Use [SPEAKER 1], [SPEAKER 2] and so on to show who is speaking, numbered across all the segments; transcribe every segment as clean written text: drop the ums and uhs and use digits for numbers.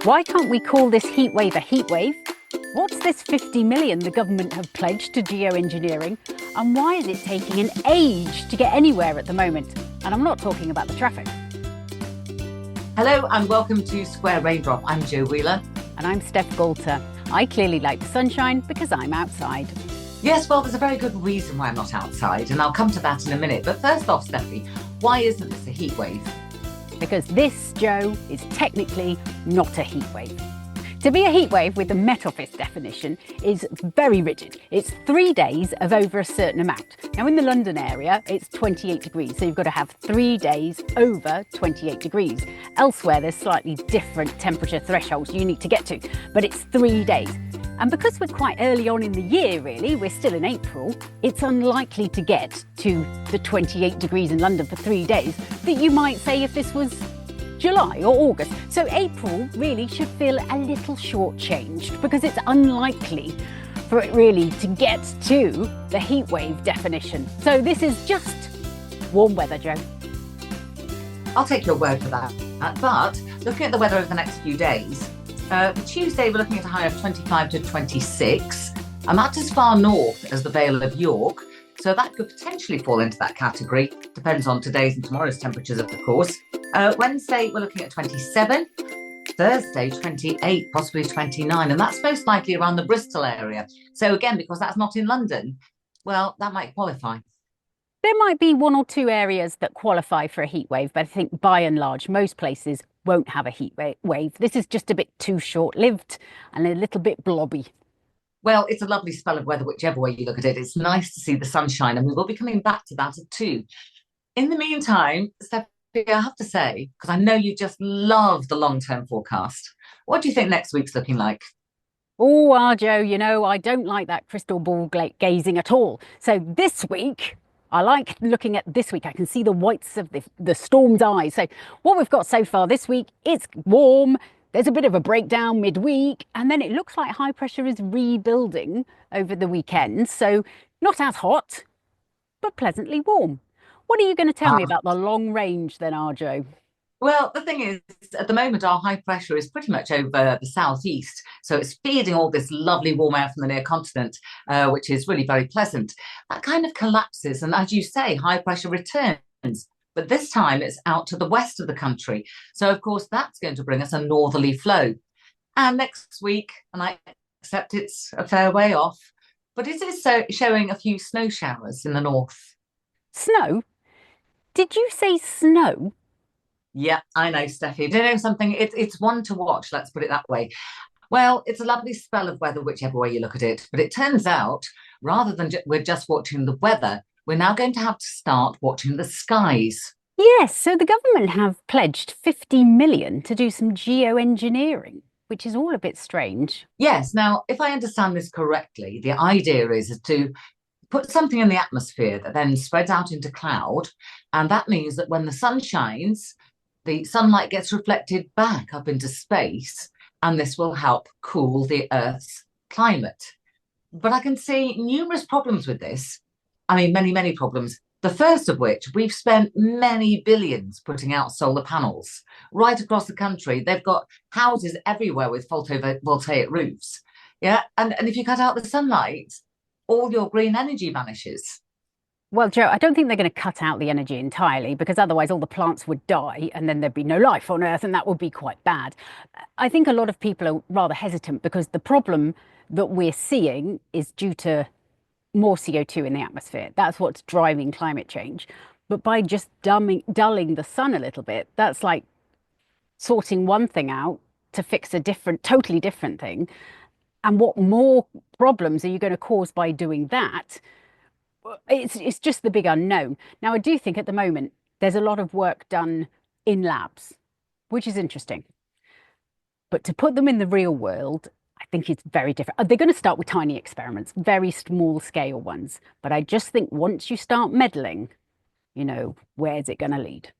[SPEAKER 1] Why can't we call this heatwave a heatwave? What's this 50 million the government have pledged to geoengineering? And why is it taking an age to get anywhere at the moment? And I'm not talking about the traffic.
[SPEAKER 2] Hello and welcome to Square Raindrop. I'm Jo Wheeler.
[SPEAKER 1] And I'm Steph Galter. I clearly like the sunshine because I'm outside.
[SPEAKER 2] Yes, well, there's a very good reason why I'm not outside, and I'll come to that in a minute. But first off, Steffi, why isn't this a heat wave?
[SPEAKER 1] Because this, Jo, is technically not a heatwave. To be a heatwave with the Met Office definition is very rigid. It's 3 days of over a certain amount. Now in the London area, it's 28 degrees, so you've got to have 3 days over 28 degrees. Elsewhere, there's slightly different temperature thresholds you need to get to, but it's 3 days. And because we're quite early on in the year, really, we're still in April, it's unlikely to get to the 28 degrees in London for 3 days that you might say if this was July or August. So April really should feel a little shortchanged because it's unlikely for it really to get to the heatwave definition. So this is just warm weather, Jo.
[SPEAKER 2] I'll take your word for that. But looking at the weather over the next few days, Tuesday we're looking at a high of 25 to 26, and that's as far north as the Vale of York. So that could potentially fall into that category. Depends on today's and tomorrow's temperatures, of course. Wednesday, we're looking at 27. Thursday, 28, possibly 29. And that's most likely around the Bristol area. So again, because that's not in London, well, that might qualify.
[SPEAKER 1] There might be one or two areas that qualify for a heat wave, but I think by and large, most places won't have a heat wave. This is just a bit too short-lived and a little bit blobby.
[SPEAKER 2] Well, it's a lovely spell of weather, whichever way you look at it. It's nice to see the sunshine, and we will be coming back to that too. In the meantime, Steph, I have to say, because I know you just love the long-term forecast, what do you think next week's looking like?
[SPEAKER 1] Oh, Jo, you know, I don't like that crystal ball gazing at all. So this week, I like looking at this week. I can see the whites of the storm's eyes. So what we've got so far this week, it's warm. There's a bit of a breakdown midweek, and then it looks like high pressure is rebuilding over the weekend. So not as hot, but pleasantly warm. What are you going to tell me about the long range then, Arjo?
[SPEAKER 2] Well, the thing is, at the moment, our high pressure is pretty much over the southeast. So it's feeding all this lovely warm air from the near continent, which is really very pleasant. That kind of collapses. And as you say, high pressure returns. But this time it's out to the west of the country. So, of course, that's going to bring us a northerly flow. And next week, and I accept it's a fair way off, but it is showing a few snow showers in the north.
[SPEAKER 1] Snow? Did you say snow?
[SPEAKER 2] Yeah, I know, Steffi. Do you know something? It's one to watch, let's put it that way. Well, it's a lovely spell of weather, whichever way you look at it. But it turns out, rather than we're just watching the weather, we're now going to have to start watching the skies.
[SPEAKER 1] Yes, so the government have pledged 50 million to do some geoengineering, which is all a bit strange.
[SPEAKER 2] Yes, now, if I understand this correctly, the idea is to put something in the atmosphere that then spreads out into cloud. And that means that when the sun shines, the sunlight gets reflected back up into space, and this will help cool the Earth's climate. But I can see numerous problems with this. I mean, many, many problems. The first of which, we've spent many billions putting out solar panels right across the country. They've got houses everywhere with photovoltaic roofs. Yeah, and if you cut out the sunlight, all your green energy vanishes.
[SPEAKER 1] Well, Jo, I don't think they're going to cut out the energy entirely because otherwise all the plants would die and then there'd be no life on Earth and that would be quite bad. I think a lot of people are rather hesitant because the problem that we're seeing is due to more CO2 in the atmosphere. That's what's driving climate change. But by just dulling the sun a little bit, that's like sorting one thing out to fix a totally different thing. And what more problems are you going to cause by doing that? It's just the big unknown. Now, I do think at the moment there's a lot of work done in labs, which is interesting. But to put them in the real world, I think it's very different. They're going to start with tiny experiments, very small scale ones. But I just think once you start meddling, you know, where's it going to lead?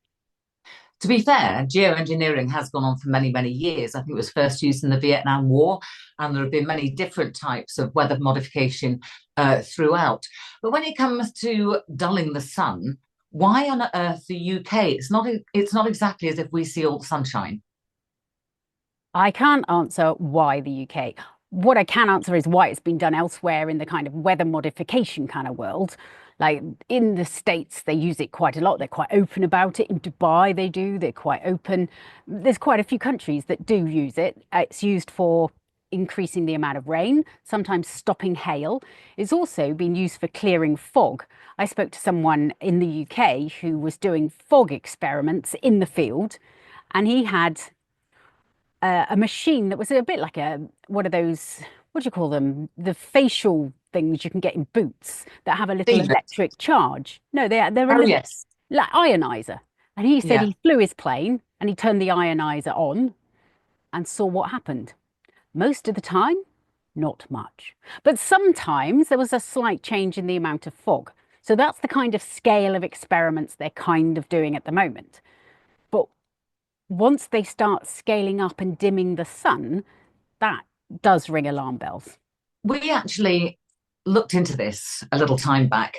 [SPEAKER 2] To be fair, geoengineering has gone on for many, many years. I think it was first used in the Vietnam War, and there have been many different types of weather modification throughout. But when it comes to dulling the sun, why on earth the UK? It's not exactly as if we see all the sunshine.
[SPEAKER 1] I can't answer why the UK. What I can answer is why it's been done elsewhere in the kind of weather modification kind of world. Like in the States, they use it quite a lot. They're quite open about it. In Dubai, they do. They're quite open. There's quite a few countries that do use it. It's used for increasing the amount of rain, sometimes stopping hail. It's also been used for clearing fog. I spoke to someone in the UK who was doing fog experiments in the field, and he had a machine that was a bit like a what are those? What do you call them? The facial things you can get in boots that have a little
[SPEAKER 2] Davis.
[SPEAKER 1] electric charge. No, they're a
[SPEAKER 2] Oh,
[SPEAKER 1] little
[SPEAKER 2] yes.
[SPEAKER 1] like ionizer. And he said
[SPEAKER 2] Yeah.
[SPEAKER 1] he flew his plane and he turned the ionizer on and saw what happened. Most of the time, not much. But sometimes there was a slight change in the amount of fog. So that's the kind of scale of experiments they're kind of doing at the moment. But once they start scaling up and dimming the sun, that does ring alarm bells.
[SPEAKER 2] We actually looked into this a little time back.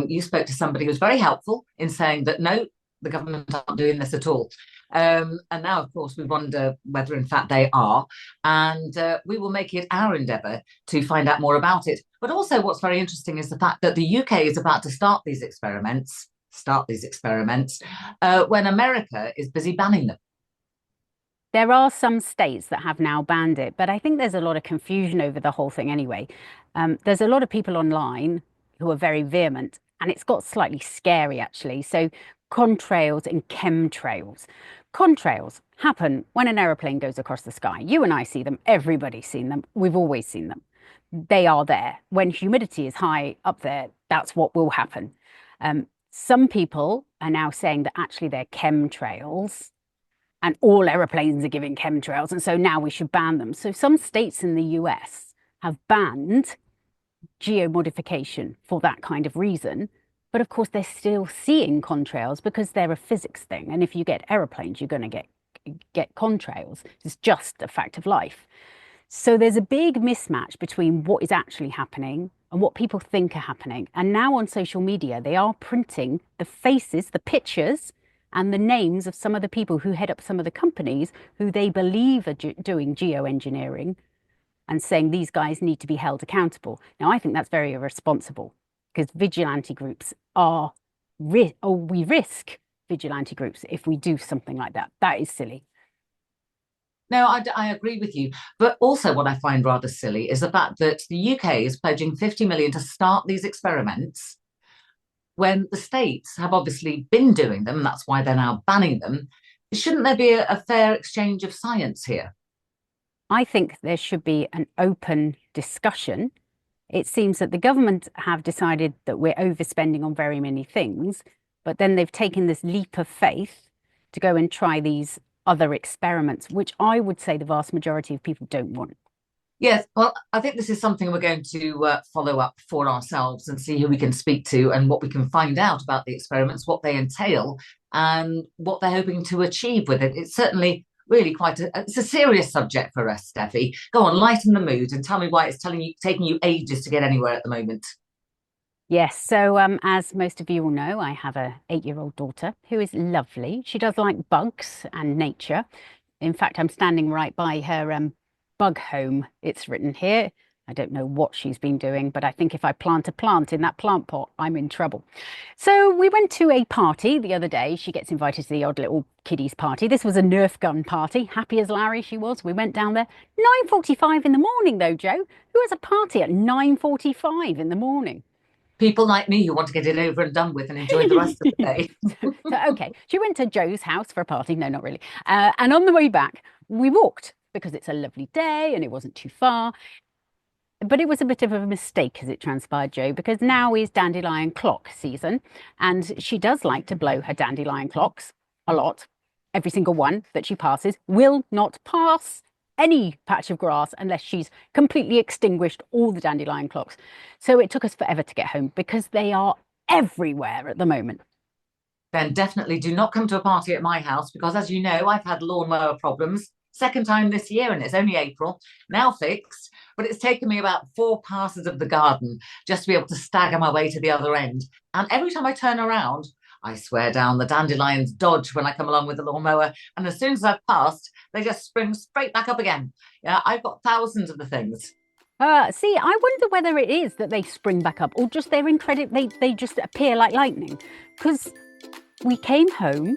[SPEAKER 2] You spoke to somebody who was very helpful in saying that no, the government aren't doing this at all. And now, of course, we wonder whether, in fact, they are. And we will make it our endeavour to find out more about it. But also, what's very interesting is the fact that the UK is about to start these experiments, when America is busy banning them.
[SPEAKER 1] There are some states that have now banned it, but I think there's a lot of confusion over the whole thing anyway. There's a lot of people online who are very vehement, and it's got slightly scary actually. So, contrails and chemtrails. Contrails happen when an aeroplane goes across the sky. You and I see them, everybody's seen them, we've always seen them. They are there. When humidity is high up there, that's what will happen. Some people are now saying that actually they're chemtrails and all aeroplanes are giving chemtrails, and so now we should ban them. So some states in the US have banned geomodification for that kind of reason. But of course, they're still seeing contrails because they're a physics thing. And if you get aeroplanes, you're going to get contrails. It's just a fact of life. So there's a big mismatch between what is actually happening and what people think are happening. And now on social media, they are printing the faces, the pictures, and the names of some of the people who head up some of the companies who they believe are doing geoengineering and saying these guys need to be held accountable. Now, I think that's very irresponsible because vigilante groups are, or we risk vigilante groups if we do something like that. That is silly.
[SPEAKER 2] No, I agree with you. But also, what I find rather silly is the fact that the UK is pledging 50 million to start these experiments when the states have obviously been doing them. That's why they're now banning them. Shouldn't there be a fair exchange of science here?
[SPEAKER 1] I think there should be an open discussion. It seems that the government have decided that we're overspending on very many things, but then they've taken this leap of faith to go and try these other experiments, which I would say the vast majority of people don't want.
[SPEAKER 2] Yes, well, I think this is something we're going to follow up for ourselves and see who we can speak to and what we can find out about the experiments, what they entail, and what they're hoping to achieve with it. It's certainly really it's a serious subject for us, Steffi. Go on, lighten the mood and tell me why it's taking you ages to get anywhere at the moment.
[SPEAKER 1] Yes, so as most of you will know, I have a 8-year-old daughter who is lovely. She does like bugs and nature. In fact, I'm standing right by her bug home, it's written here. I don't know what she's been doing, but I think if I plant a plant in that plant pot, I'm in trouble. So we went to a party the other day. She gets invited to the odd little kiddies party. This was a Nerf gun party. Happy as Larry she was. We went down there. 9:45 in the morning though, Joe. Who has a party at 9:45 in the morning?
[SPEAKER 2] People like me who want to get it over and done with and enjoy the rest of the day.
[SPEAKER 1] Okay, she went to Joe's house for a party. No, not really. And on the way back, we walked because it's a lovely day and it wasn't too far. But it was a bit of a mistake as it transpired, Joe, because now is dandelion clock season. And she does like to blow her dandelion clocks a lot. Every single one that she passes will not pass any patch of grass unless she's completely extinguished all the dandelion clocks. So it took us forever to get home because they are everywhere at the moment.
[SPEAKER 2] Then definitely do not come to a party at my house because, as you know, I've had lawnmower problems. Second time this year, and it's only April, now fixed. But it's taken me about 4 passes of the garden just to be able to stagger my way to the other end. And every time I turn around, I swear down the dandelions dodge when I come along with the lawnmower. And as soon as I've passed, they just spring straight back up again. Yeah, I've got thousands of the things.
[SPEAKER 1] See, I wonder whether it is that they spring back up or just they're incredible. They just appear like lightning. Because we came home,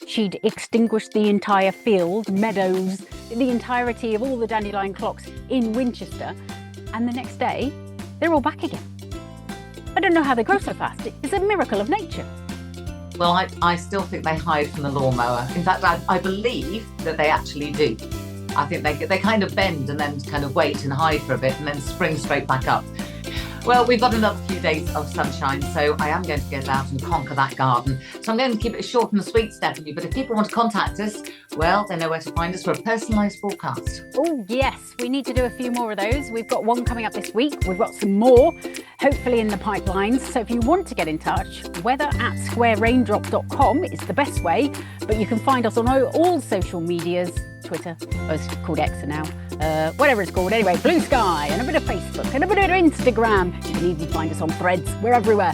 [SPEAKER 1] she'd extinguished the entire field, meadows, the entirety of all the dandelion clocks in Winchester. And the next day, they're all back again. I don't know how they grow so fast. It's a miracle of nature.
[SPEAKER 2] Well, I still think they hide from the lawnmower. In fact, I believe that they actually do. I think they kind of bend and then kind of wait and hide for a bit and then spring straight back up. Well, we've got another few days of sunshine, so I am going to get out and conquer that garden. So I'm going to keep it short and sweet, Stephanie, but if people want to contact us, well, they know where to find us for a personalised forecast.
[SPEAKER 1] Oh, yes, we need to do a few more of those. We've got one coming up this week. We've got some more, hopefully in the pipelines. So if you want to get in touch, weather@squareraindrop.com is the best way, but you can find us on all social medias. Twitter, it's called X now, whatever it's called. Anyway, Blue Sky and a bit of Facebook and a bit of Instagram. You can even find us on Threads. We're everywhere.